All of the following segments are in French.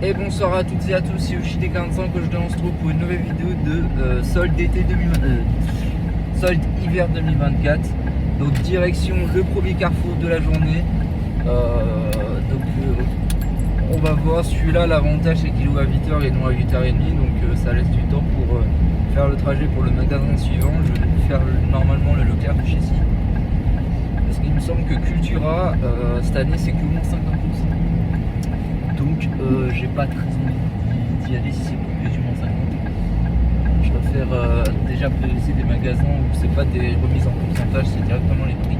Et bonsoir à toutes et à tous, c'est Yoshi-D45 que on se retrouve pour une nouvelle vidéo de solde d'été 2020, solde hiver 2024. Donc direction le premier carrefour de la journée. On va voir celui-là, l'avantage c'est qu'il ouvre à 8h et non à 8h30, donc ça laisse du temps pour faire le trajet pour le magasin suivant. Je vais faire normalement le Leclerc de chez ici. Parce qu'il me semble que Cultura cette année c'est que moins 50%. Donc j'ai pas très envie d'y aller si c'est plus du moins 50. Je préfère déjà prioriser des magasins où c'est pas des remises en pourcentage, c'est directement les prix.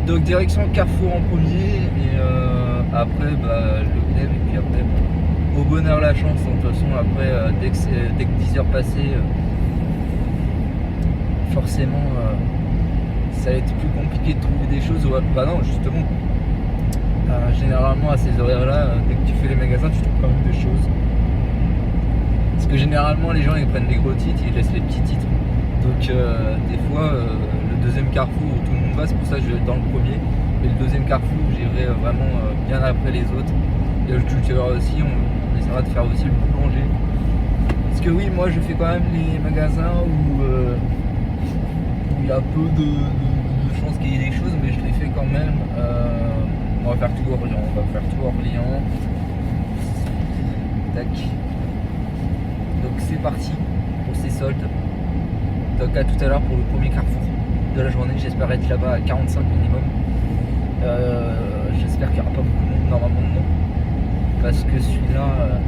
Donc direction Carrefour en premier et après Leclerc et puis après au bonheur la chance. De toute façon après dès que 10h passées forcément ça va être plus compliqué de trouver des choses. Bah non justement. Généralement à ces horaires là, dès que tu fais les magasins tu trouves quand même des choses. Parce que généralement les gens ils prennent les gros titres, ils laissent les petits titres. Donc des fois le deuxième carrefour où tout le monde va, c'est pour ça que je vais être dans le premier. Mais le deuxième carrefour j'irai vraiment bien après les autres. Il y a le Cultura aussi, on essaiera de faire aussi le boulanger. Parce que oui, moi je fais quand même les magasins où il y a peu de chances qu'il y ait des choses, mais je les fais quand même. On va faire tout Orléans, Tac. Donc c'est parti pour ces soldes. Donc à tout à l'heure pour le premier carrefour de la journée. J'espère être là-bas à 45 minimum. J'espère qu'il n'y aura pas beaucoup de monde, normalement non. Parce que celui-là,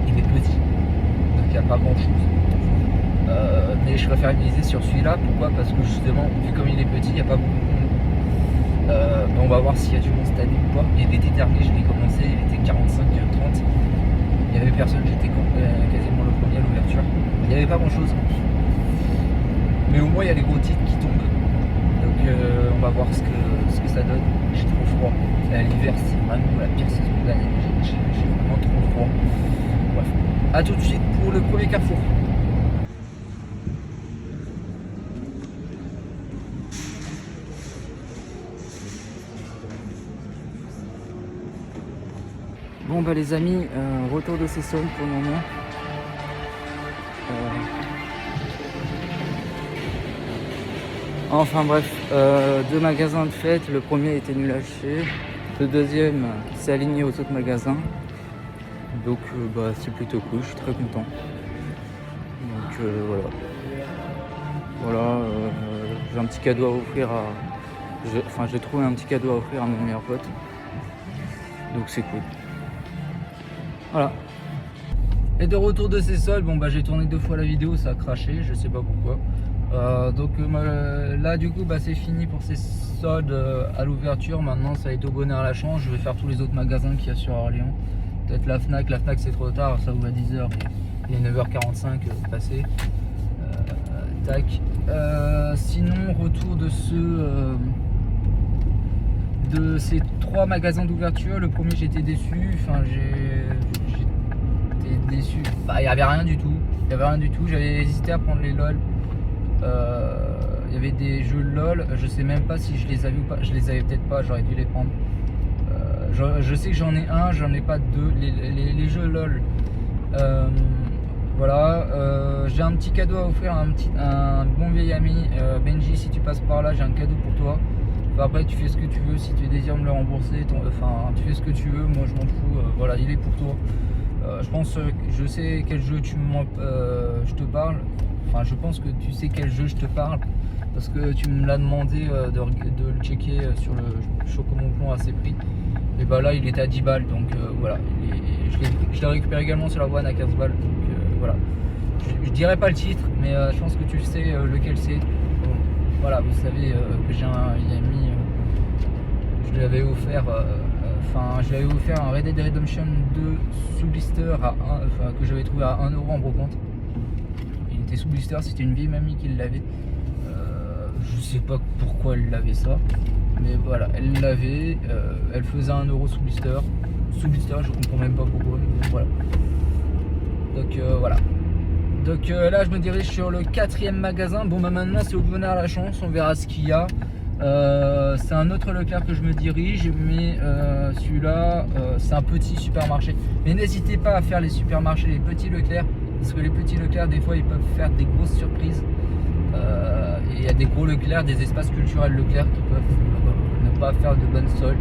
il est petit. Donc il n'y a pas grand chose. Mais je préfère miser sur celui-là. Pourquoi? Parce que justement, vu comme il est petit, il n'y a pas beaucoup de monde. On va voir s'il y a du monde cette année ou pas. Et l'été dernier, je l'ai commencé, il était 45-30. Il n'y avait personne, j'étais quasiment le premier à l'ouverture. Il n'y avait pas grand chose. Mais au moins, il y a les gros titres qui tombent. Donc, on va voir ce que ça donne. J'ai trop froid. L'hiver, c'est vraiment la pire saison de l'année. J'ai vraiment trop froid. Bref. A tout de suite pour le premier carrefour. Bon bah les amis, retour de ces soldes pour le moment. Enfin bref, deux magasins de fête. Le premier a été nul à chier. Le deuxième s'est aligné aux autres magasins. Donc c'est plutôt cool, je suis très content. Donc voilà. J'ai un petit cadeau à offrir j'ai trouvé un petit cadeau à offrir à mon meilleur pote. Donc c'est cool. Voilà. Et de retour de ces soldes, j'ai tourné 2 fois la vidéo, ça a craché, je sais pas pourquoi. Là du coup c'est fini pour ces soldes à l'ouverture. Maintenant ça va être au bonheur la chance. Je vais faire tous les autres magasins qu'il y a sur Orléans. Peut-être la Fnac c'est trop tard, ça ouvre à 10h, il est 9h45 passé. Tac. Sinon retour de ces 3 magasins d'ouverture. Le premier j'étais déçu, j'étais déçu. Il n'y avait rien du tout. J'avais hésité à prendre les LOL. Il y avait des jeux LOL, je sais même pas si je les avais ou pas. Je les avais peut-être pas, j'aurais dû les prendre. Je sais que j'en ai un, j'en ai pas deux. Les jeux LOL. Voilà. J'ai un petit cadeau à offrir à un bon vieil ami. Benji, si tu passes par là, j'ai un cadeau pour toi. Après tu fais ce que tu veux, si tu désires me le rembourser, tu fais ce que tu veux, moi je m'en fous, voilà, il est pour toi. Je sais quel jeu je te parle, je pense que tu sais quel jeu je te parle, parce que tu me l'as demandé de le checker sur le Chocomon à ses prix. Et là il était à 10 balles, donc voilà, je l'ai récupéré également sur la One à 15 balles, donc voilà. Je dirais pas le titre, mais je pense que tu sais lequel c'est. Voilà, vous savez que j'ai un ami, je lui avais offert un Red Dead Redemption 2 sous blister que j'avais trouvé à 1€ en brocante. Il était sous blister, c'était une vieille mamie qui l'avait. Je sais pas pourquoi elle l'avait ça, mais voilà, elle l'avait. Elle faisait 1€ sous blister. Je comprends même pas pourquoi, mais voilà. Donc voilà. Donc là je me dirige sur le 4e magasin. Maintenant c'est au bonheur la chance, on verra ce qu'il y a. C'est un autre Leclerc que je me dirige, mais celui-là, c'est un petit supermarché. Mais n'hésitez pas à faire les supermarchés, les petits Leclerc, parce que les petits Leclerc, des fois, ils peuvent faire des grosses surprises. Et il y a des gros Leclerc, des espaces culturels Leclerc qui peuvent ne pas faire de bonnes soldes.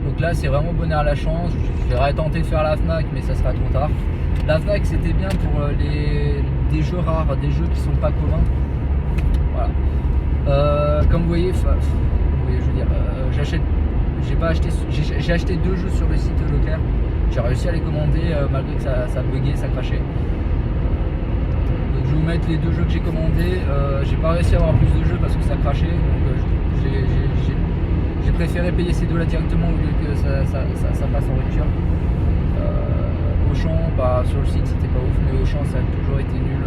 Donc là, c'est vraiment bonheur à la chance. Je vais tenter de faire la Fnac, mais ça sera trop tard. La Fnac, c'était bien pour des jeux rares, des jeux qui sont pas communs. Voilà. Comme vous voyez, je veux dire, j'ai acheté 2 jeux sur le site Leclerc. J'ai réussi à les commander malgré que ça buguait, ça crachait. Donc je vais vous mettre les 2 jeux que j'ai commandés. J'ai pas réussi à avoir plus de jeux parce que ça crachait. Donc j'ai préféré payer ces 2 là directement au lieu que ça passe en rupture. Auchan, bah, sur le site c'était pas ouf, mais Auchan ça a toujours été nul.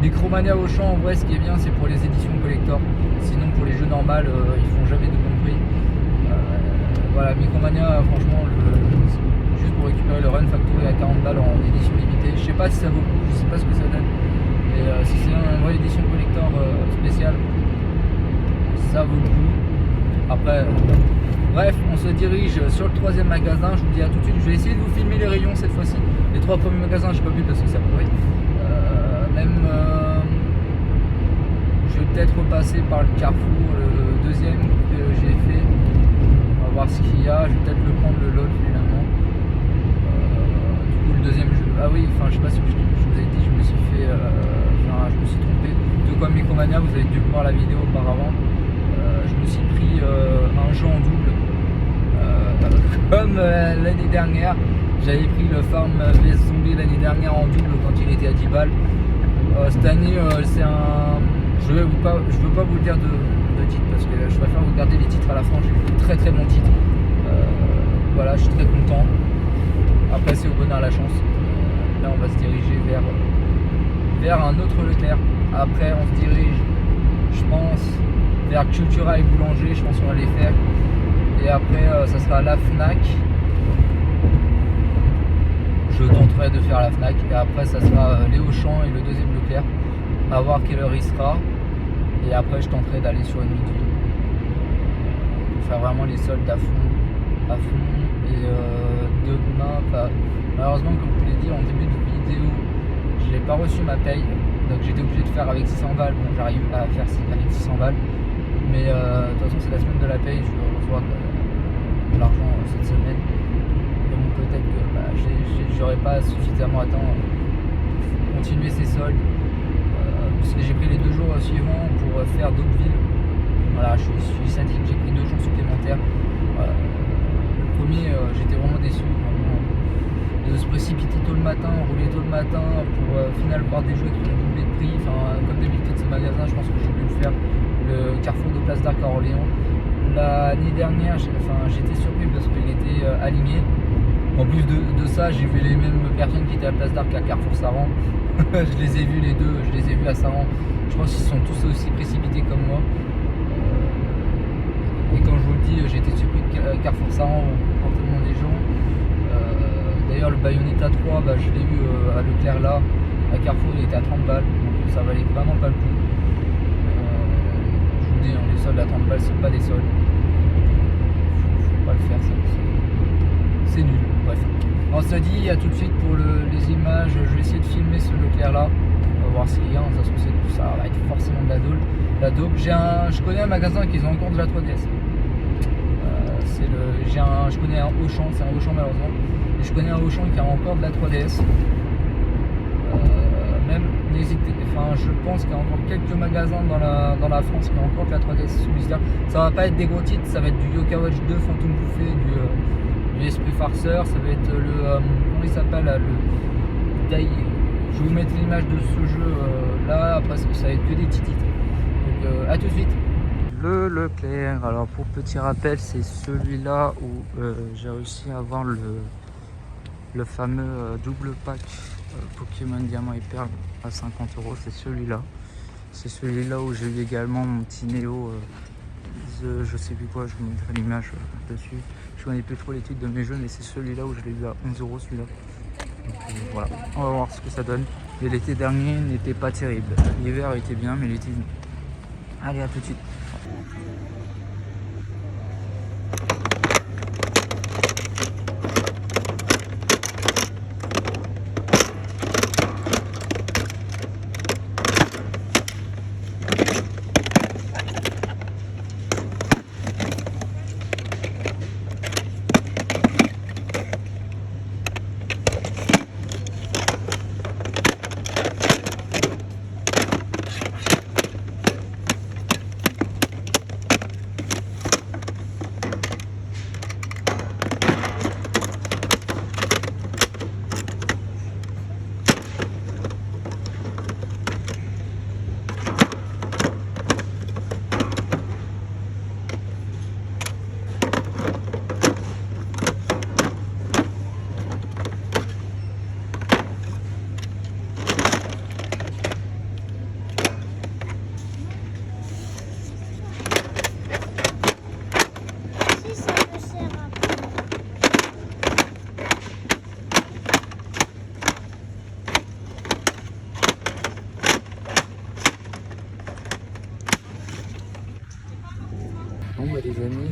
Micromania Auchan, en vrai, ce qui est bien, c'est pour les éditions collector. Sinon, pour les jeux normaux, ils font jamais de bon prix. Voilà, Micromania, franchement, juste pour récupérer le Run Factory à 40 balles en édition limitée. Je sais pas si ça vaut le coup, je sais pas ce que ça donne. Mais si c'est une vraie édition collector spéciale, ça vaut le coup. Après, bref, on se dirige sur le 3e magasin. Je vous dis à tout de suite. Je vais essayer de vous filmer les rayons cette fois-ci. Les 3 premiers magasins, j'ai pas vu parce que ça pourrait. Je vais peut-être repasser par le Carrefour, le 2e que j'ai fait. On va voir ce qu'il y a. Je vais peut-être le prendre, le LOL finalement. Du coup, le 2e jeu. Ah oui, enfin, je sais pas si je vous ai dit, je me suis fait. Je me suis trompé. De quoi Micromania, vous avez dû voir la vidéo auparavant. Je me suis pris un jeu en double. Comme l'année dernière, j'avais pris le Farm vs Zombie l'année dernière en double quand il était à 10 balles. Cette année, c'est un. Je veux pas vous le dire de titre parce que je préfère vous garder les titres à la fin. J'ai eu très très bon titre. Voilà, je suis très content. Après, c'est au bonheur à la chance. Là, on va se diriger vers un autre Leclerc. Après, on se dirige, je pense, vers Cultura et Boulanger. Je pense qu'on va les faire. Et après, ça sera la Fnac. Je tenterai de faire la Fnac. Et après, ça sera les Auchan et le 2e Leclerc. À voir quelle heure il sera. Et après, je tenterai d'aller sur une midi. Pour faire vraiment les soldes à fond. Et demain, malheureusement, comme je vous l'ai dit en début de vidéo, je n'ai pas reçu ma paye. Donc j'étais obligé de faire avec 600 balles. Bon, j'arrive à faire avec 600 balles. Mais de toute façon, c'est la semaine de la paye. Je reçois de l'argent cette semaine. Donc peut-être que j'aurai pas suffisamment à temps pour continuer ces soldes. Parce que j'ai pris les 2 jours suivants pour faire d'autres villes. Voilà, je suis sadique, j'ai pris 2 jours supplémentaires. Le premier, j'étais vraiment déçu. De se précipiter tôt le matin, rouler tôt le matin pour au final voir des jeux qui ont doublé de prix. Enfin, comme d'habitude, ce magasin, je pense que j'ai dû le faire. Le Carrefour de Place d'Arc à Orléans. L'année dernière, j'étais surpris parce qu'il était aligné. En plus de ça, j'ai vu les mêmes personnes qui étaient à Place d'Arc à Carrefour Saran. Je les ai vus les deux, je les ai vus à Saran. Je pense qu'ils sont tous aussi précipités comme moi. Et quand je vous le dis, j'ai été surpris de Carrefour Saran au comportement des gens. D'ailleurs, le Bayonetta 3, je l'ai eu à Leclerc là. À Carrefour, il était à 30 balles. Donc ça valait vraiment pas le coup. Je vous dis, les soldes à 30 balles, c'est pas des soldes. Faut pas le faire, ça. C'est nul. Bref. On se dit à tout de suite pour les images. Je vais essayer de filmer ce Leclerc là. On va voir ce qu'il y a. De toute façon, ça va être forcément de la dope. Je connais un magasin qui ont encore de la 3DS. Je connais un Auchan, c'est un Auchan malheureusement. Et je connais un Auchan qui a encore de la 3DS. Même n'hésitez. Je pense qu'il y a encore quelques magasins dans la France qui ont encore de la 3DS sous Blister. Ça va pas être des gros titres, ça va être du Yoka Watch 2, Phantom Bouffé, du Esprit Farceur, ça va être comment il s'appelle là, le Dai. Je vais vous mettre l'image de ce jeu là, après ça va être que des petits titres. Donc à tout de suite. Le Leclerc, alors pour petit rappel, c'est celui-là où j'ai réussi à avoir le fameux double pack Pokémon Diamant et Perle à 50 €. C'est celui-là. C'est celui-là où j'ai eu également mon petit Néo. Je sais plus quoi, je vous mettrai l'image dessus. Je connais plus trop les titres de mes jeux, mais c'est celui-là où je l'ai eu à 11 € celui-là. Donc voilà, on va voir ce que ça donne. Mais l'été dernier n'était pas terrible. L'hiver était bien, mais l'été Allez, à tout de suite. Bon bah les amis,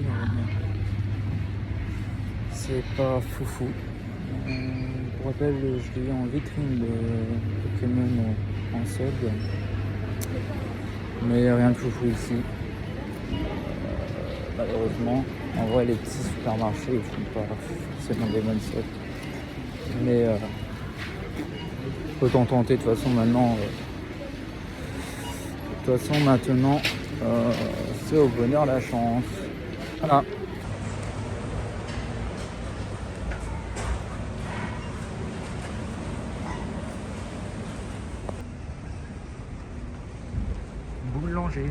c'est pas foufou. Pour rappel, je l'ai eu en vitrine de Pokémon en solde, mais rien de foufou ici. Malheureusement, en vrai les petits supermarchés ils font pas forcément des bonnes soldes. Mais autant tenter de toute façon maintenant. De toute façon maintenant c'est au bonheur la chance. Voilà. Boulanger.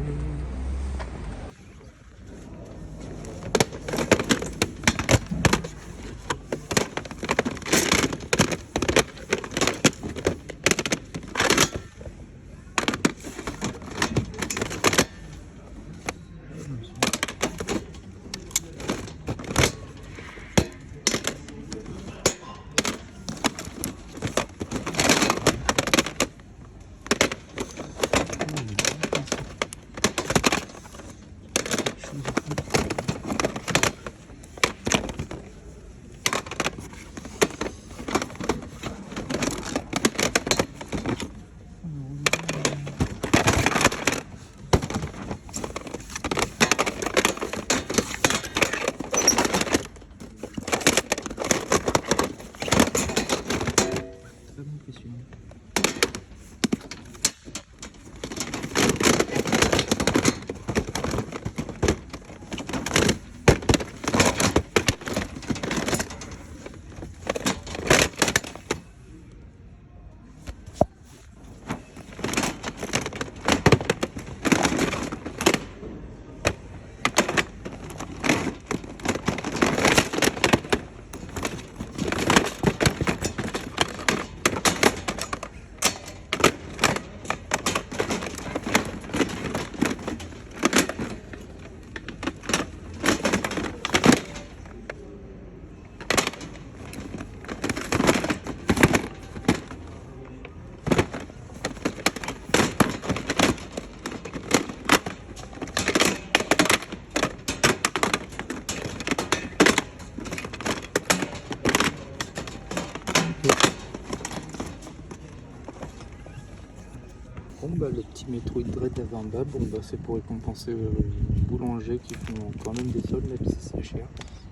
Bon bah le petit Metroid Dread à 20 balles, bon bah c'est pour récompenser les boulangers qui font quand même des soldes même si c'est cher.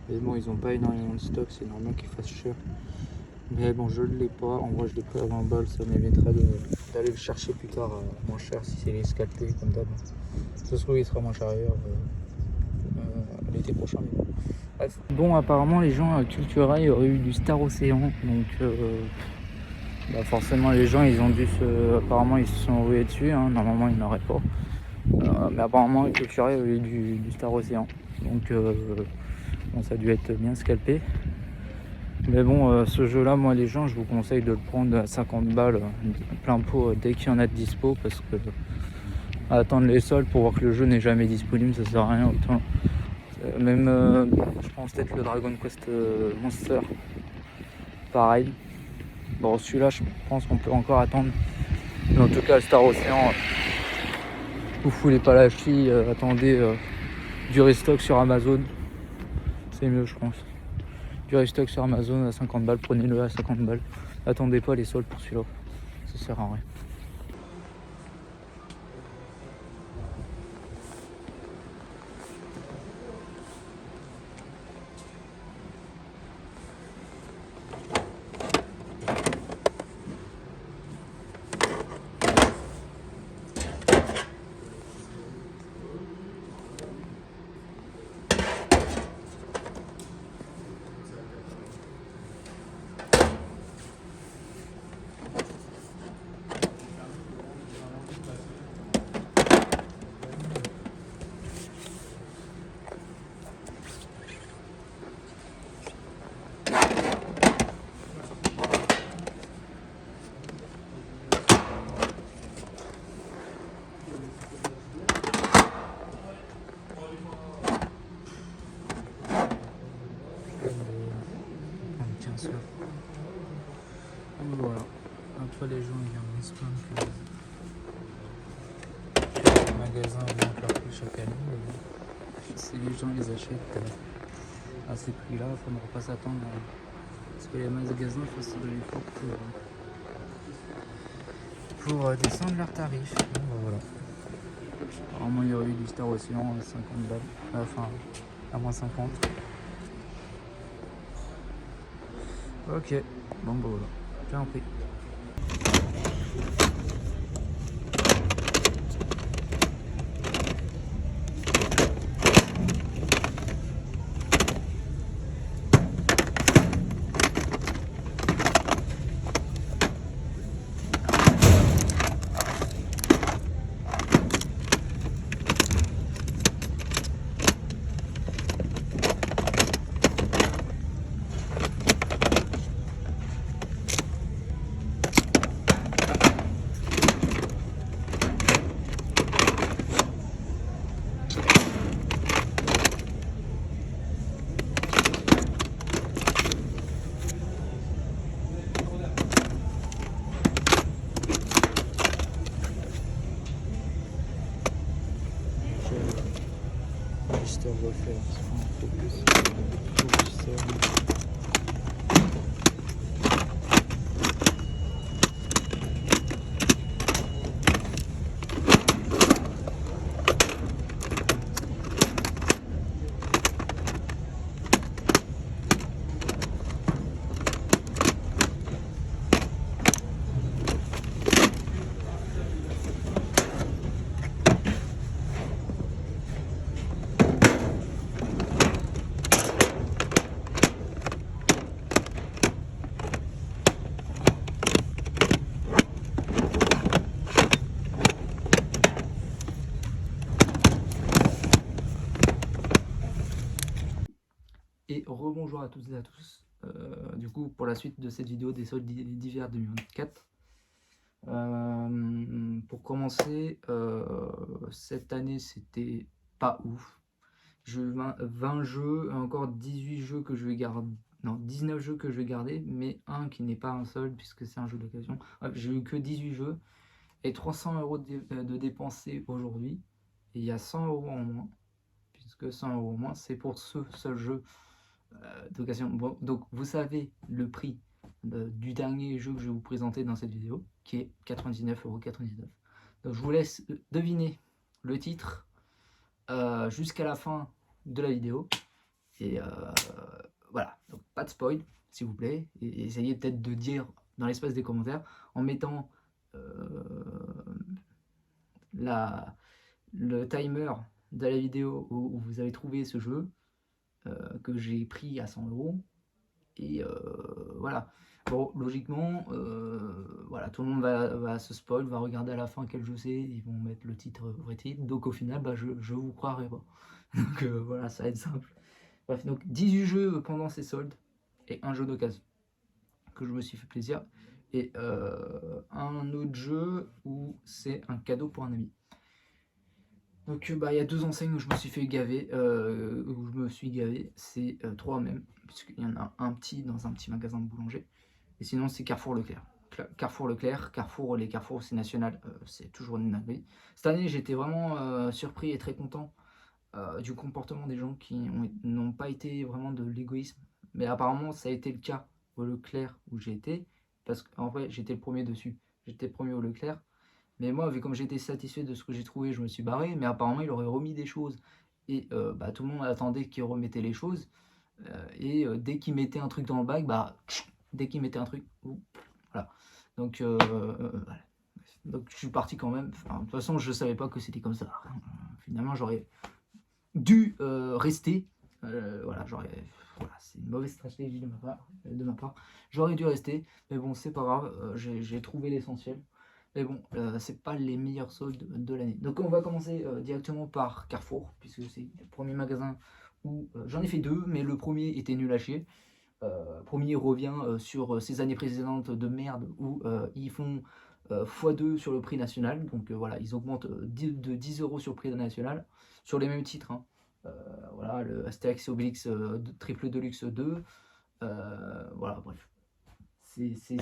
Mais bon ils ont pas énormément de stock, c'est normal qu'ils fassent cher. Mais bon je ne l'ai pas, en vrai je l'ai pris à 20 balles, ça m'évitera d'aller le chercher plus tard moins cher si c'est les scalpés comme d'hab. Ça se trouve il sera moins cher ailleurs l'été prochain. Mais bon. Bref. Bon apparemment les gens à Culturel auraient eu du Star Océan, donc bah forcément les gens ils ont dû apparemment ils se sont rués dessus, hein. Normalement ils n'auraient pas. Mais apparemment à Culturel il y a eu du Star Océan. Donc bon, ça a dû être bien scalpé. Mais bon ce jeu là moi les gens je vous conseille de le prendre à 50 balles plein pot dès qu'il y en a de dispo, parce que attendre les soldes pour voir que le jeu n'est jamais disponible ça sert à rien. Autant même je pense peut-être le Dragon Quest Monster pareil. Bon celui-là je pense qu'on peut encore attendre, mais en tout cas le Star Océan vous foulez pas la cheville, attendez du restock sur Amazon. C'est mieux, je pense. Du restock sur Amazon à 50 balles, prenez-le à 50 balles. Attendez pas les soldes pour celui-là, ça sert à rien. Voilà. Après les gens ils se plaignent que les magasins augmentent leur prix chaque année. Si les gens les achètent à ces prix-là, il ne faudra pas s'attendre à ce que les magasins fassent de l'effort pour descendre leurs tarifs. Bon, bah, voilà. Apparemment il y aurait eu du Star Ocean à 50 balles, enfin à moins 50. Ok, bon bah voilà, j'ai compris. Register refaire, focus, register. Et rebonjour à toutes et à tous. Du coup, pour la suite de cette vidéo des soldes d'hiver 2024. Pour commencer, cette année c'était pas ouf. J'ai eu 20 jeux, encore 18 jeux que je vais garder. Non, 19 jeux que je vais garder, mais un qui n'est pas un solde puisque c'est un jeu d'occasion. J'ai eu que 18 jeux et 300 € de dépensés aujourd'hui. Et il y a 100 € en moins, puisque 100 € en moins c'est pour ce seul jeu d'occasion. Bon, donc vous savez le prix du dernier jeu que je vais vous présenter dans cette vidéo, qui est 99,99 €. Donc je vous laisse deviner le titre jusqu'à la fin de la vidéo. Et voilà, donc pas de spoil s'il vous plaît. Et essayez peut-être de dire dans l'espace des commentaires en mettant le timer de la vidéo où vous avez trouvé ce jeu que j'ai pris à 100 €. Et voilà. Bon, logiquement, voilà, tout le monde va se spoil, va regarder à la fin quel jeu c'est, ils vont mettre le titre, vrai titre. Donc au final, bah, je vous croirai pas. Donc voilà, ça va être simple. Bref, donc 18 jeux pendant ces soldes et un jeu d'occasion que je me suis fait plaisir. Et un autre jeu où c'est un cadeau pour un ami. Donc bah, il y a deux enseignes où je me suis fait gaver, c'est trois même, puisqu'il y en a un petit dans un petit magasin de boulanger, et sinon c'est Carrefour Leclerc. Carrefour Leclerc, les Carrefour c'est national, c'est toujours une dinguerie. Cette année j'étais vraiment surpris et très content du comportement des gens qui n'ont pas été vraiment de l'égoïsme. Mais apparemment ça a été le cas au Leclerc où j'ai été, parce qu'en vrai j'étais le premier dessus, j'étais le premier au Leclerc. Mais moi, vu comme j'étais satisfait de ce que j'ai trouvé, je me suis barré. Mais apparemment, il aurait remis des choses. Et bah, tout le monde attendait qu'il remettait les choses. Dès qu'il mettait un truc dans le bac, bah, dès qu'il mettait un truc, voilà. Donc, voilà. Donc, je suis parti quand même. Enfin, de toute façon, je ne savais pas que c'était comme ça. Finalement, j'aurais dû rester. Voilà, voilà, c'est une mauvaise stratégie de ma part. J'aurais dû rester. Mais bon, c'est pas grave. J'ai trouvé l'essentiel. Mais bon, c'est pas les meilleurs soldes de l'année. Donc on va commencer directement par Carrefour, puisque c'est le premier magasin où j'en ai fait deux, mais le premier était nul à chier. Premier revient sur ces années précédentes de merde où ils font x2 sur le prix national. Donc voilà, ils augmentent de 10 € sur le prix national, sur les mêmes titres. Hein. Voilà, le Astérix et Obélix Triple Deluxe 2. Voilà, bref.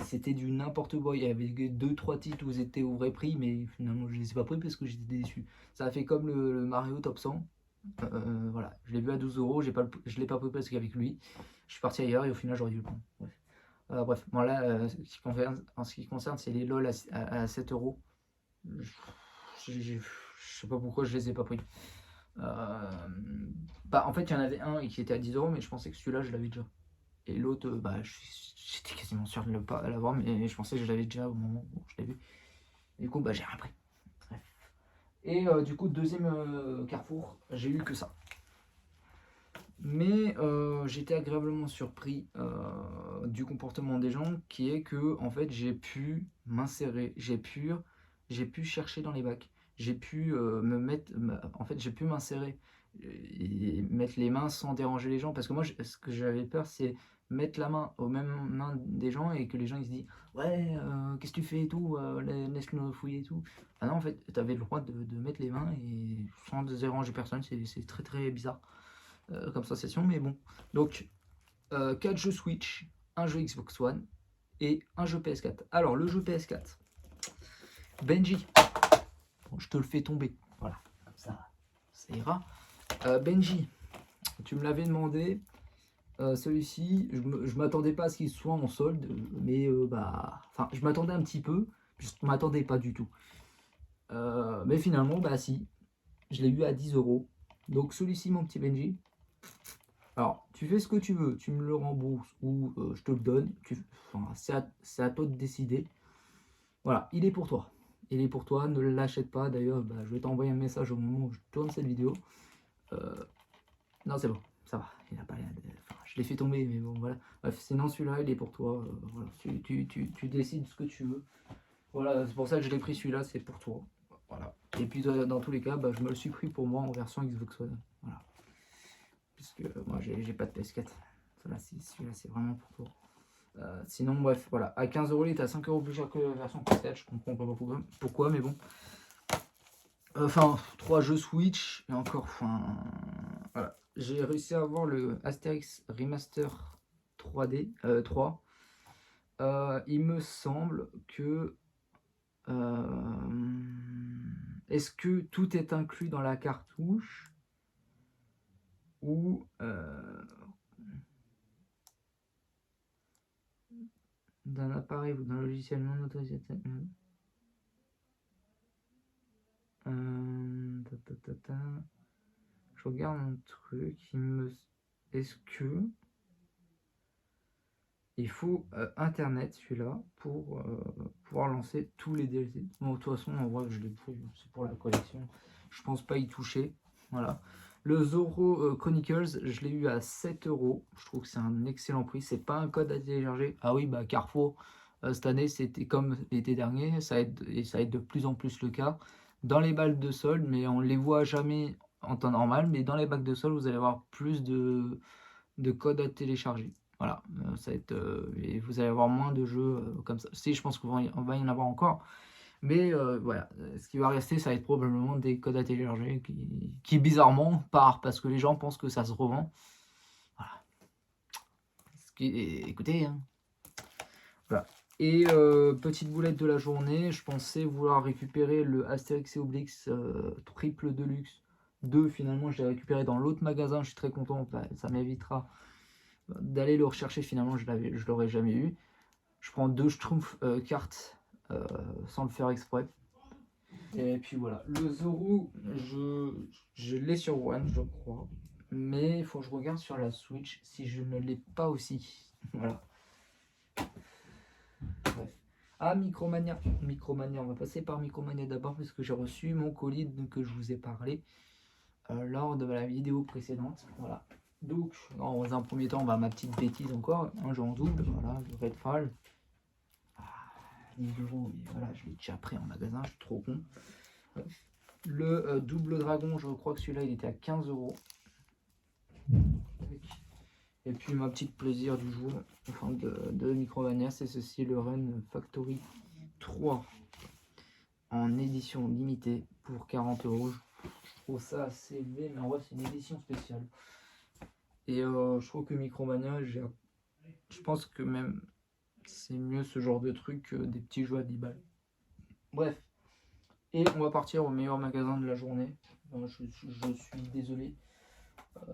C'était du n'importe quoi. Il y avait 2-3 titres où ils étaient au vrai prix, mais finalement je les ai pas pris parce que j'étais déçu. Ça a fait comme le Mario Top 100. Voilà, je l'ai vu à 12 €, je l'ai pas pris parce qu'avec lui, je suis parti ailleurs et au final j'aurais dû le prendre. Bref, bon là, en ce qui concerne, c'est les LOL à 7 €. Je sais pas pourquoi je les ai pas pris. En fait, il y en avait un qui était à 10 €, mais je pensais que celui-là je l'avais déjà. Et l'autre, j'étais quasiment sûr de ne pas l'avoir, mais je pensais que je l'avais déjà au moment où je l'ai vu. Du coup, j'ai rien pris. Bref. Et du coup, deuxième Carrefour, j'ai eu que ça. Mais j'étais agréablement surpris du comportement des gens, qui est que en fait j'ai pu m'insérer, j'ai pu chercher dans les bacs, j'ai pu j'ai pu m'insérer et mettre les mains sans déranger les gens, parce que moi ce que j'avais peur, c'est mettre la main aux mêmes mains des gens et que les gens ils se disent ouais, qu'est-ce que tu fais et tout, laisse-le fouiller et tout. Ah non, en fait tu avais le droit de mettre les mains et sans déranger personne. C'est très très bizarre comme sensation, mais bon. Donc 4 jeux Switch, un jeu Xbox One et un jeu PS4. Alors le jeu PS4, Benji, bon, je te le fais tomber, voilà, comme ça ira. Benji, tu me l'avais demandé. Celui-ci, je m'attendais pas à ce qu'il soit en solde, mais je m'attendais un petit peu, je m'attendais pas du tout. Mais finalement, si, je l'ai eu à 10 €. Donc celui-ci, mon petit Benji, alors tu fais ce que tu veux, tu me le rembourses ou je te le donne, c'est à toi de décider. Voilà, il est pour toi. Il est pour toi, ne l'achète pas. D'ailleurs, je vais t'envoyer un message au moment où je tourne cette vidéo. Non, c'est bon, ça va. Il a pas, je l'ai fait tomber, mais bon, voilà. Bref, sinon celui-là, il est pour toi. Voilà, tu décides ce que tu veux. Voilà, c'est pour ça que je l'ai pris, celui-là, c'est pour toi. Voilà. Et puis dans tous les cas, je me le suis pris pour moi en version Xbox One. Voilà. Puisque moi j'ai pas de PS4. Celui-là c'est vraiment pour toi. Sinon bref, voilà, à 15 €, il est à 5 € plus cher que la version PS4, je comprends pas pourquoi, mais bon. Enfin, 3 jeux Switch, et encore, voilà. J'ai réussi à avoir le Astérix Remaster 3D, 3. Il me semble que... est-ce que tout est inclus dans la cartouche ou d'un appareil ou d'un logiciel non autorisé. Je regarde un truc. Est-ce que il faut internet celui-là pour pouvoir lancer tous les DLC? Bon, de toute façon, en vrai, je l'ai pris, c'est pour la collection. Je pense pas y toucher. Voilà. Le Zorro Chronicles, je l'ai eu à 7 €. Je trouve que c'est un excellent prix. C'est pas un code à télécharger. Ah oui, Carrefour, cette année, c'était comme l'été dernier. Ça va être de plus en plus le cas. Dans les balles de solde, mais on les voit jamais en temps normal. Mais dans les bacs de solde, vous allez avoir plus de codes à télécharger. Voilà, ça va être, et vous allez avoir moins de jeux comme ça. Si, je pense qu'on va y en avoir encore. Mais voilà, ce qui va rester, ça va être probablement des codes à télécharger qui bizarrement partent parce que les gens pensent que ça se revend. Voilà. Écoutez, hein. Voilà. Et petite boulette de la journée, je pensais vouloir récupérer le Astérix et Obélix triple deluxe 2. Finalement, je l'ai récupéré dans l'autre magasin. Je suis très content. Bah, ça m'évitera d'aller le rechercher. Finalement, je l'aurais jamais eu. Je prends 2 Schtroumpfs cartes sans le faire exprès. Et puis voilà. Le Zoro, je l'ai sur One, je crois. Mais il faut que je regarde sur la Switch si je ne l'ai pas aussi. Voilà. Bref. Ah, Micromania. Micromania, on va passer par Micromania d'abord parce que j'ai reçu mon colis que je vous ai parlé lors de la vidéo précédente. Voilà. Donc, dans un premier temps, ma petite bêtise encore, un jeu en double, voilà, le Redfall. 10 euros, mais voilà, je l'ai déjà pris en magasin, je suis trop con. Bref. Le double dragon, je crois que celui-là, il était à 15 euros. Et puis ma petite plaisir du jour, enfin de Micromania, c'est ceci, le Run Factory 3 en édition limitée pour 40 euros. Je trouve ça assez élevé, mais en vrai c'est une édition spéciale. Et je trouve que Micromania, je pense que même c'est mieux ce genre de truc que des petits jeux à 10 balles. Bref. Et on va partir au meilleur magasin de la journée. Je suis désolé.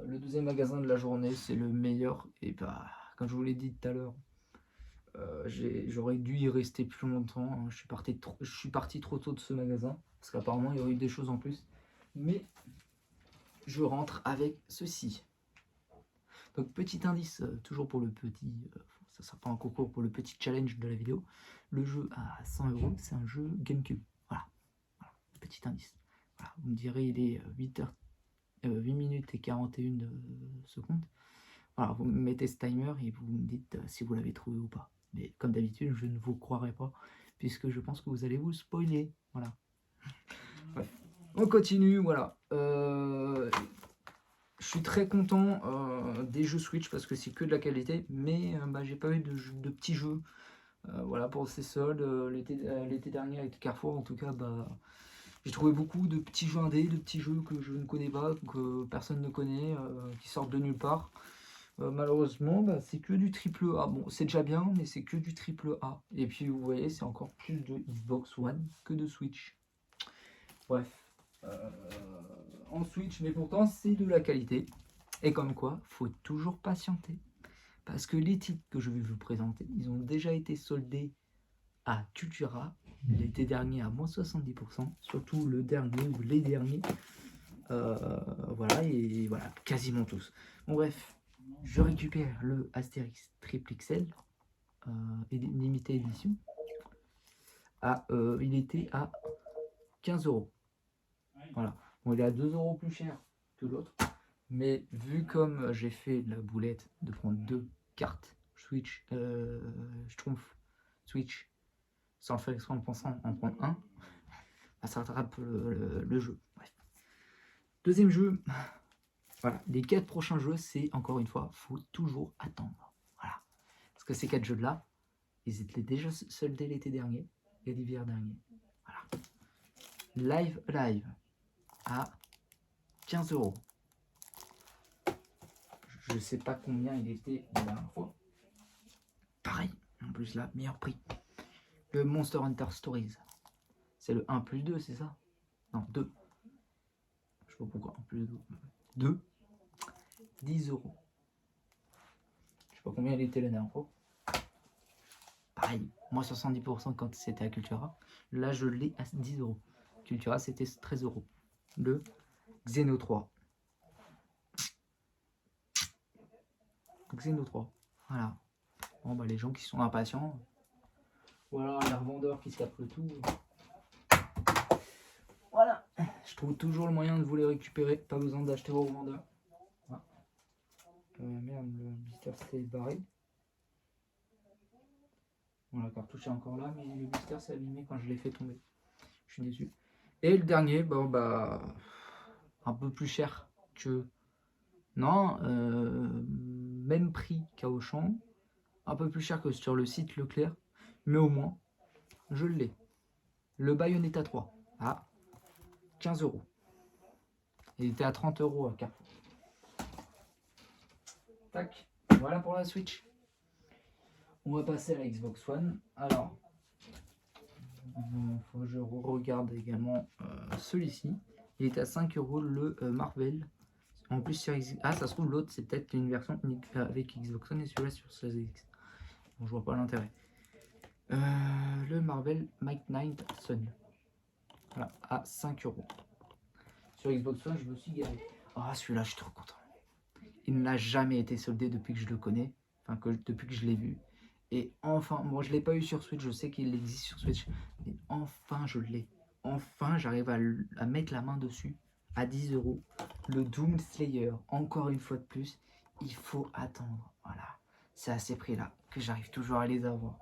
Le deuxième magasin de la journée, c'est le meilleur. Et bah, comme je vous l'ai dit tout à l'heure, j'aurais dû y rester plus longtemps. Je suis parti trop tôt de ce magasin. Parce qu'apparemment, il y aurait eu des choses en plus. Mais je rentre avec ceci. Donc, petit indice, toujours pour le petit... ça sera pas un concours, pour le petit challenge de la vidéo. Le jeu à 100 euros, c'est un jeu GameCube. Voilà. Petit indice. Voilà. Vous me direz, il est 8 minutes et 41 secondes. Voilà, vous mettez ce timer et vous me dites si vous l'avez trouvé ou pas. Mais comme d'habitude, je ne vous croirai pas, puisque je pense que vous allez vous spoiler. Voilà. Bref. On continue, voilà. Je suis très content des jeux Switch parce que c'est que de la qualité, mais j'ai pas eu de petits jeux. Voilà, pour ces soldes, l'été dernier avec Carrefour, en tout cas, j'ai trouvé beaucoup de petits jeux indés, de petits jeux que je ne connais pas, que personne ne connaît, qui sortent de nulle part. Malheureusement, c'est que du triple A. Bon, c'est déjà bien, mais c'est que du triple A. Et puis, vous voyez, c'est encore plus de Xbox One que de Switch. Bref. En Switch, mais pourtant, c'est de la qualité. Et comme quoi, faut toujours patienter. Parce que les titres que je vais vous présenter, ils ont déjà été soldés à Cultura l'été dernier à moins 70%, surtout le dernier ou les derniers. Voilà, et voilà, quasiment tous. Bon, bref, je récupère le Astérix Triple XL, limité édition. Il était à 15 euros. Voilà, bon, il est à 2 euros plus cher que l'autre. Mais vu comme j'ai fait la boulette de prendre 2 cartes Switch, Schtroumpf Switch, sans le faire exprès en pensant en prendre un, ça rattrape le jeu. Bref. Deuxième jeu, voilà, les 4 prochains jeux, c'est encore une fois, faut toujours attendre. Voilà. Parce que ces 4 jeux-là, ils étaient déjà soldés l'été dernier et l'hiver dernier. Voilà. Live Alive à 15 euros. Je sais pas combien il était la dernière fois. Pareil, en plus là, meilleur prix. Le Monster Hunter Stories. C'est le 1+2, c'est ça? Non, 2. Je sais pas pourquoi, 1+2. 2. 10 euros. Je sais pas combien il était la dernière fois. Pareil, moi 70% quand c'était à Cultura. Là, je l'ai à 10 euros. Cultura, c'était 13 euros. Le Xeno 3. Xeno 3. Voilà. Bon, les gens qui sont impatients. Voilà, les revendeurs qui se capent le tout. Voilà. Je trouve toujours le moyen de vous les récupérer. Pas besoin d'acheter au revendeur. Voilà. Merde, le blister s'est barré. Bon, la cartouche est encore là, mais le blister s'est abîmé quand je l'ai fait tomber. Je suis déçu. Et le dernier, un peu plus cher que... Non, même prix qu'à Auchan. Un peu plus cher que sur le site Leclerc. Mais au moins, je l'ai. Le Bayonetta 3 à 15 euros. Il était à 30 euros à Carrefour. Tac, voilà pour la Switch. On va passer à la Xbox One. Alors, faut que je regarde également celui-ci. Il est à 5 euros le Marvel. En plus sur Ah, ça se trouve l'autre c'est peut-être une version unique avec Xbox One et celui-là sur Series X. Bon, je vois pas l'intérêt. Le Marvel Might Knight Sun. Voilà, à 5 euros. Sur Xbox One, je me suis garé. Ah, celui-là, je suis trop content. Il n'a jamais été soldé depuis que je le connais. Enfin, depuis que je l'ai vu. Et enfin, moi je l'ai pas eu sur Switch, je sais qu'il existe sur Switch. Mais enfin, je l'ai. Enfin, j'arrive à mettre la main dessus. À 10 euros. Le Doom Slayer, encore une fois de plus. Il faut attendre. Voilà. C'est à ces prix-là que j'arrive toujours à les avoir.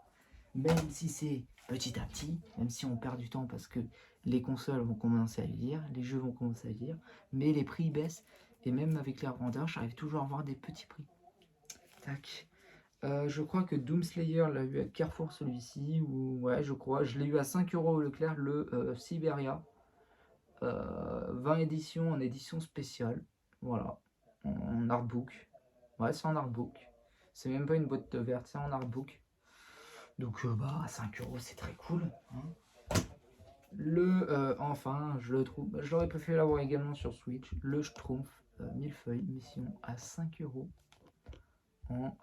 Même si c'est petit à petit, même si on perd du temps parce que les consoles vont commencer à vieillir, les jeux vont commencer à vieillir, mais les prix baissent. Et même avec les revendeurs, j'arrive toujours à avoir des petits prix. Tac. Je crois que Doom Slayer l'a eu à Carrefour celui-ci, ou ouais, je crois. Je l'ai eu à 5 euros au Leclerc, le Siberia. 20 éditions en édition spéciale. Voilà. En artbook. Ouais, c'est en artbook. C'est même pas une boîte verte, c'est en artbook. Donc, bah, 5 euros, c'est très cool. Hein. Enfin, je le trouve. J'aurais préféré l'avoir également sur Switch. Le Schtroumpf, millefeuille, mission à 5 euros. En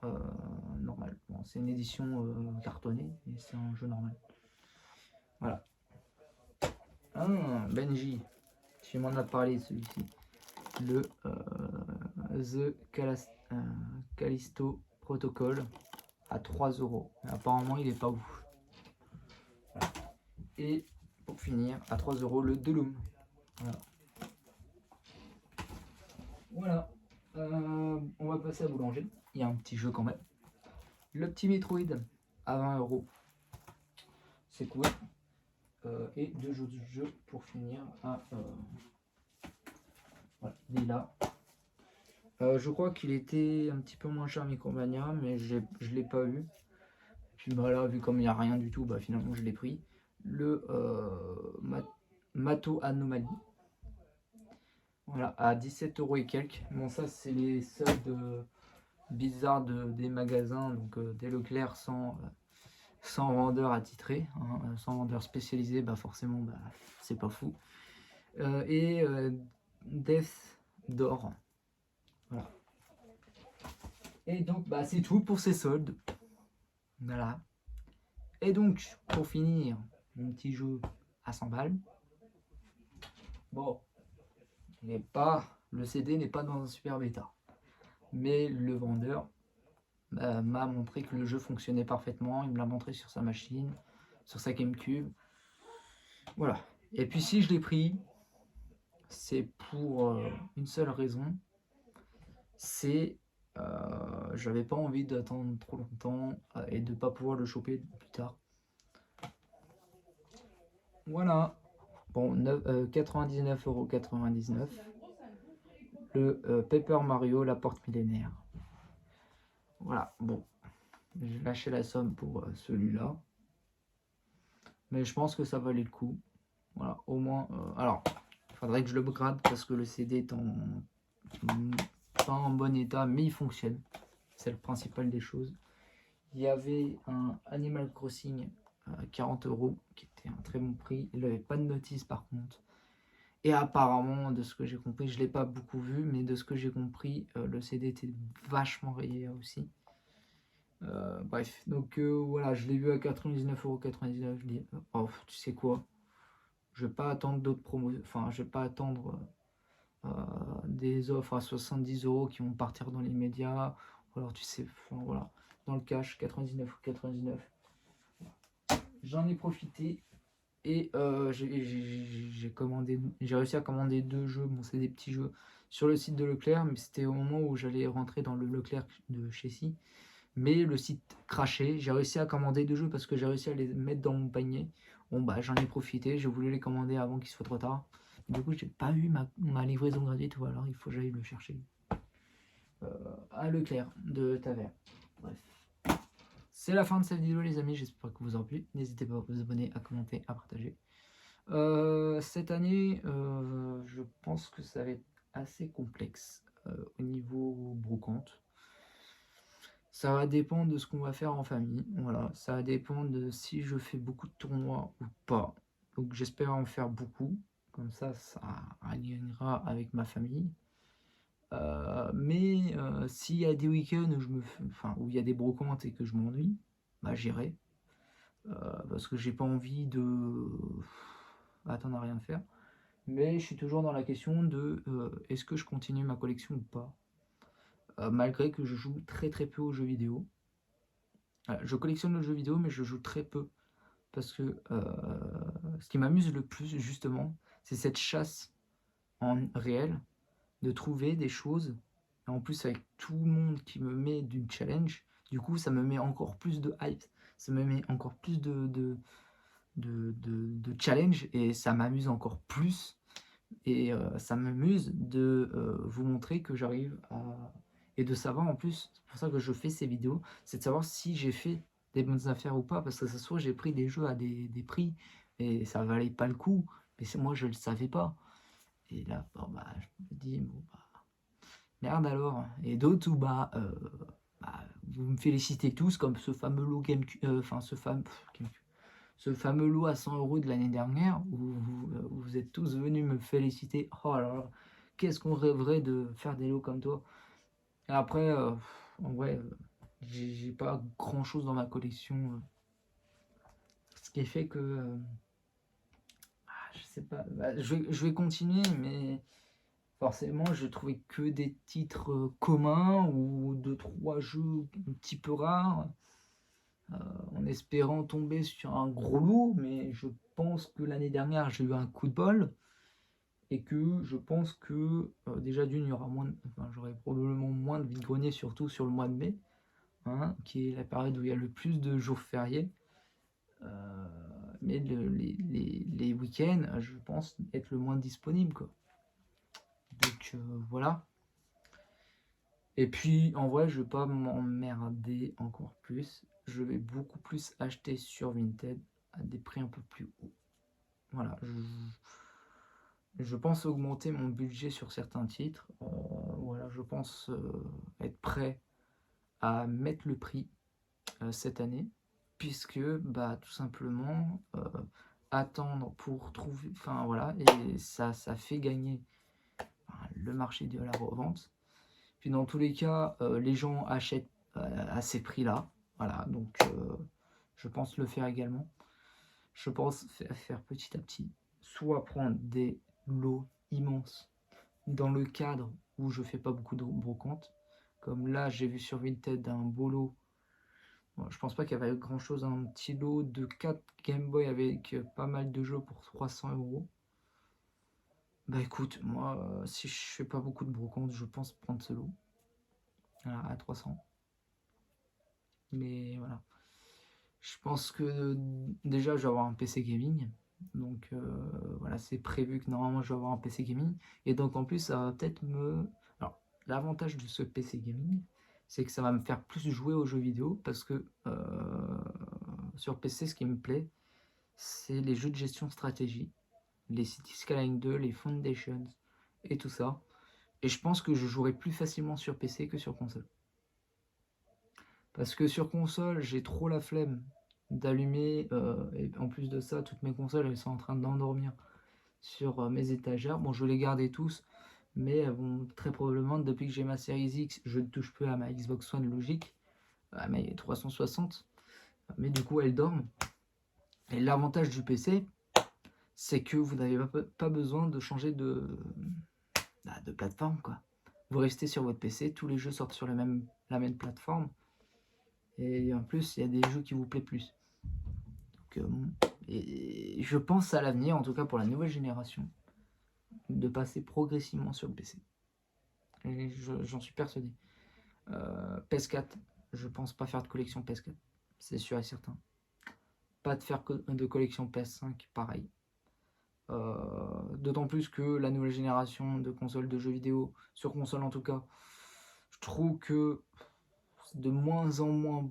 normal. Bon, c'est une édition cartonnée, mais c'est un jeu normal. Voilà. Ah, Benji, tu m'en as parlé celui-ci. Le Callisto Protocol à 3 euros. Apparemment, il est pas ouf. Voilà. Et pour finir, à 3 euros, le Deloom. Voilà. Voilà. On va passer à Boulanger. Il y a un petit jeu quand même. Le petit Metroid à 20 euros. C'est cool. Et deux jeux de jeu pour finir à voilà, il est là. Je crois qu'il était un petit peu moins cher Micromania, mais je l'ai pas eu. Puis bah là, vu comme il n'y a rien du tout, bah finalement je l'ai pris. Le Mato Anomaly. Voilà, à 17 euros et quelques. Bon, ça, c'est les soldes bizarres des magasins, donc des Leclerc sans vendeur attitré, hein, sans vendeur spécialisé, bah forcément, bah, c'est pas fou. Et Death d'or. Voilà. Et donc, bah, c'est tout pour ces soldes. Voilà. Et donc, pour finir, mon petit jeu à 100 balles. Bon, le CD n'est pas dans un super bêta. Mais le vendeur m'a montré que le jeu fonctionnait parfaitement. Il me l'a montré sur sa machine, sur sa GameCube. Voilà. Et puis si je l'ai pris, c'est pour une seule raison. C'est j'avais pas envie d'attendre trop longtemps et de pas pouvoir le choper plus tard. Voilà. Bon, 99,99 €. Le Paper Mario, la porte millénaire. Voilà, bon. J'ai lâché la somme pour celui-là. Mais je pense que ça valait le coup. Voilà, au moins. Alors, il faudrait que je le grade parce que le CD est pas en bon état, mais il fonctionne. C'est le principal des choses. Il y avait un Animal Crossing à 40 €, qui était un très bon prix. Il n'avait pas de notice par contre. Et apparemment, de ce que j'ai compris, je ne l'ai pas beaucoup vu, mais de ce que j'ai compris, le CD était vachement rayé aussi. Bref, donc voilà, je l'ai vu à 99,99 €. Je dis, oh, tu sais quoi, je vais pas attendre d'autres promos, enfin, je vais pas attendre des offres à 70 € qui vont partir dans les médias. Ou alors, tu sais, enfin, voilà, dans le cash, 99,99 €. J'en ai profité et j'ai réussi à commander 2 jeux. Bon, c'est des petits jeux sur le site de Leclerc, mais c'était au moment où j'allais rentrer dans le Leclerc de chez Si. Mais le site crachait. J'ai réussi à commander 2 jeux parce que j'ai réussi à les mettre dans mon panier. Bon, bah, j'en ai profité. J'ai voulu les commander avant qu'il soit trop tard. Du coup, j'ai pas eu ma livraison gratuite, ou alors il faut que j'aille le chercher à Leclerc de Taverne. Bref. C'est la fin de cette vidéo, les amis. J'espère que vous aurez plu. N'hésitez pas à vous abonner, à commenter, à partager. Cette année, je pense que ça va être assez complexe au niveau brocante. Ça va dépendre de ce qu'on va faire en famille, voilà. Ça va dépendre de si je fais beaucoup de tournois ou pas. Donc j'espère en faire beaucoup, comme ça alignera avec ma famille. S'il y a des week-ends où où il y a des brocantes et que je m'ennuie, bah j'irai. Parce que j'ai pas envie de attendre à rien faire. Mais je suis toujours dans la question de est-ce que je continue ma collection ou pas? Malgré que je joue très très peu aux jeux vidéo. Je collectionne le jeu vidéo, mais je joue très peu. Parce que ce qui m'amuse le plus, justement, c'est cette chasse en réel, de trouver des choses. Et en plus, avec tout le monde qui me met d'une challenge, du coup, ça me met encore plus de hype. Ça me met encore plus de challenge et ça m'amuse encore plus. Et ça m'amuse de vous montrer que j'arrive à... Et de savoir en plus, c'est pour ça que je fais ces vidéos, c'est de savoir si j'ai fait des bonnes affaires ou pas. Parce que ça se trouve, j'ai pris des jeux à des prix et ça valait pas le coup. Mais moi, je le savais pas. Et là, bon, bah, je me dis, bon, bah, merde alors. Et d'autres où, bah, vous me félicitez tous, comme ce fameux lot ce fameux lot à 100 € de l'année dernière, où vous êtes tous venus me féliciter. Oh là là, qu'est-ce qu'on rêverait de faire des lots comme toi. Et après, en vrai, j'ai pas grand chose dans ma collection. Ce qui fait que, je sais pas, bah, je vais continuer, mais forcément, je trouvais que des titres communs ou 2-3 jeux un petit peu rares, en espérant tomber sur un gros lot, mais je pense que l'année dernière, j'ai eu un coup de bol et que je pense que déjà d'une, il y aura j'aurai probablement moins de vide-grenier, surtout sur le mois de mai, hein, qui est la période où il y a le plus de jours fériés. Mais les week-ends, je pense être le moins disponible, quoi. Donc voilà. Et puis en vrai, je vais pas m'emmerder encore plus. Je vais beaucoup plus acheter sur Vinted à des prix un peu plus hauts. Voilà. Je pense augmenter mon budget sur certains titres. Voilà, je pense être prêt à mettre le prix cette année, puisque bah tout simplement attendre pour trouver, enfin voilà, et ça fait gagner le marché de la revente. Puis dans tous les cas, les gens achètent à ces prix-là, voilà, donc je pense le faire également. Je pense faire petit à petit, soit prendre des lots immenses dans le cadre où je fais pas beaucoup de brocantes, comme là j'ai vu sur Vinted un beau lot. Bon, je pense pas qu'il y avait grand chose, un petit lot de 4 Game Boy avec pas mal de jeux pour 300 €. Bah écoute, moi si je fais pas beaucoup de brocantes, je pense prendre ce lot à 300. Mais voilà. Je pense que déjà je vais avoir un PC gaming. Donc voilà, c'est prévu que normalement je vais avoir un PC gaming. Et donc en plus ça va peut-être me... Alors l'avantage de ce PC gaming, c'est que ça va me faire plus jouer aux jeux vidéo. Parce que sur PC, ce qui me plaît, c'est les jeux de gestion stratégie. Les City Skyline 2, les Foundations et tout ça. Et je pense que je jouerai plus facilement sur PC que sur console. Parce que sur console, j'ai trop la flemme d'allumer, et en plus de ça, toutes mes consoles, elles sont en train d'endormir sur mes étagères. Bon, je vais les garder tous, mais elles vont très probablement, depuis que j'ai ma Series X, je ne touche plus à ma Xbox One logique, à mes 360, mais du coup, elles dorment. Et l'avantage du PC, c'est que vous n'avez pas besoin de changer de plateforme, quoi. Vous restez sur votre PC, tous les jeux sortent sur la même plateforme. Et en plus, il y a des jeux qui vous plaisent plus. Donc, et je pense à l'avenir, en tout cas pour la nouvelle génération, de passer progressivement sur le PC. Et j'en suis persuadé. PS4, je pense pas faire de collection PS4, c'est sûr et certain. Pas de faire de collection PS5, pareil. D'autant plus que la nouvelle génération de consoles de jeux vidéo, sur console en tout cas, je trouve que c'est de moins en moins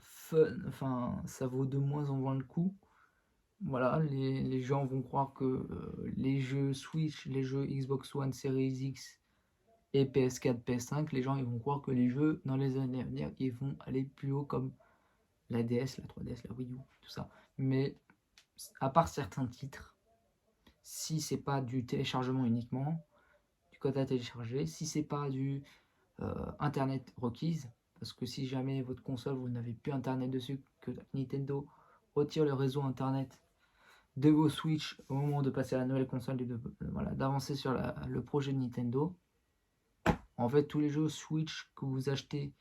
fun, enfin ça vaut de moins en moins le coup. Voilà, les gens vont croire que les jeux Switch, les jeux Xbox One, Series X Et PS4, PS5, les gens ils vont croire que les jeux dans les années à venir ils vont aller plus haut comme la DS, la 3DS, la Wii U, tout ça. Mais à part certains titres, si c'est pas du téléchargement uniquement, du code à télécharger, si c'est pas du internet requise, parce que si jamais votre console vous n'avez plus internet dessus, que Nintendo retire le réseau internet de vos Switch au moment de passer à la nouvelle console et voilà, d'avancer sur le projet de Nintendo. En fait, tous les jeux Switch que vous achetez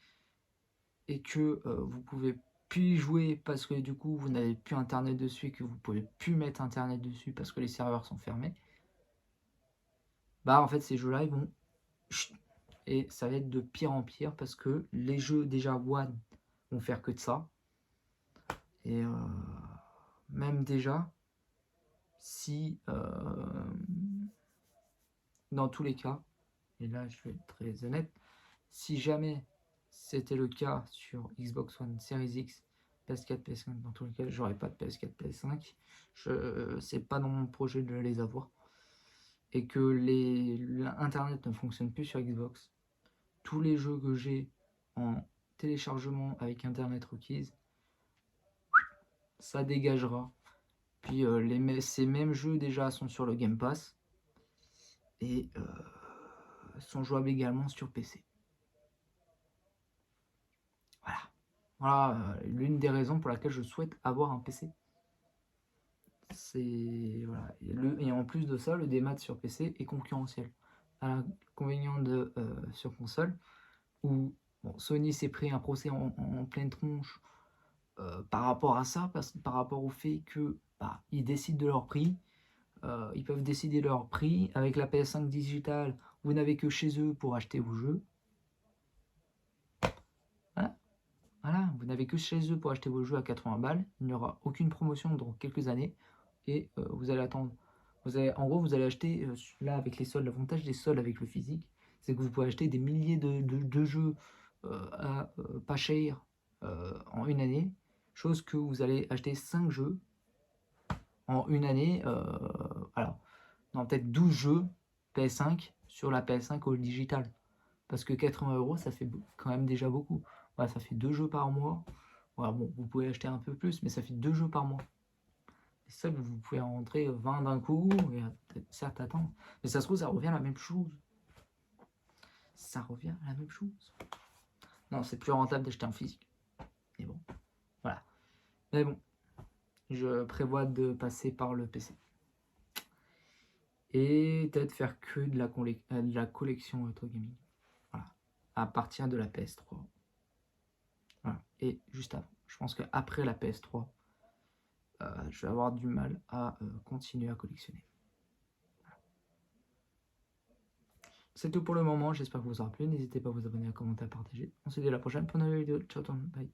et que vous pouvez plus y jouer parce que du coup vous n'avez plus internet dessus et que vous pouvez plus mettre internet dessus parce que les serveurs sont fermés, bah en fait ces jeux-là ils vont et ça va être de pire en pire parce que les jeux déjà One vont faire que de ça. Et même déjà, si dans tous les cas, et là je vais être très honnête, si jamais c'était le cas sur Xbox One Series X, PS4, PS5, dans tous les cas, j'aurais pas de PS4, PS5. C'est pas dans mon projet de les avoir. Et que l'internet ne fonctionne plus sur Xbox. Tous les jeux que j'ai en téléchargement avec internet requise, ça dégagera. Puis ces mêmes jeux déjà sont sur le Game Pass et sont jouables également sur PC. Voilà. Voilà l'une des raisons pour laquelle je souhaite avoir un PC. C'est voilà. Et en plus de ça, le démat sur PC est concurrentiel. À l'inconvénient de sur console, où bon, Sony s'est pris un procès en pleine tronche par rapport à ça, par rapport au fait que bah, ils décident de leur prix. Ils peuvent décider leur prix. Avec la PS5 digitale, vous n'avez que chez eux pour acheter vos jeux. Voilà, vous n'avez que chez eux pour acheter vos jeux à 80 balles. Il n'y aura aucune promotion dans quelques années. Et vous allez attendre. En gros, vous allez acheter, là avec les soldes, l'avantage des soldes avec le physique, c'est que vous pouvez acheter des milliers de jeux à pas cher en une année. Chose que vous allez acheter 5 jeux en une année. Alors, non, peut-être 12 jeux PS5 sur la PS5 au digital. Parce que 80 €, ça fait quand même déjà beaucoup. Voilà, ça fait 2 jeux par mois. Voilà, bon, vous pouvez acheter un peu plus, mais ça fait 2 jeux par mois. Et ça, vous pouvez en rentrer 20 d'un coup, et certes attendre. Mais ça se trouve, ça revient à la même chose. Ça revient à la même chose. Non, c'est plus rentable d'acheter en physique. Mais bon, voilà. Mais bon, je prévois de passer par le PC. Et peut-être faire que de la collection retro gaming. Voilà. À partir de la PS3. Voilà. Et juste avant. Je pense qu'après la PS3, je vais avoir du mal à continuer à collectionner. Voilà. C'est tout pour le moment. J'espère que vous aura plu. N'hésitez pas à vous abonner, à commenter, à partager. On se dit à la prochaine pour une nouvelle vidéo. Ciao tout le monde. Bye.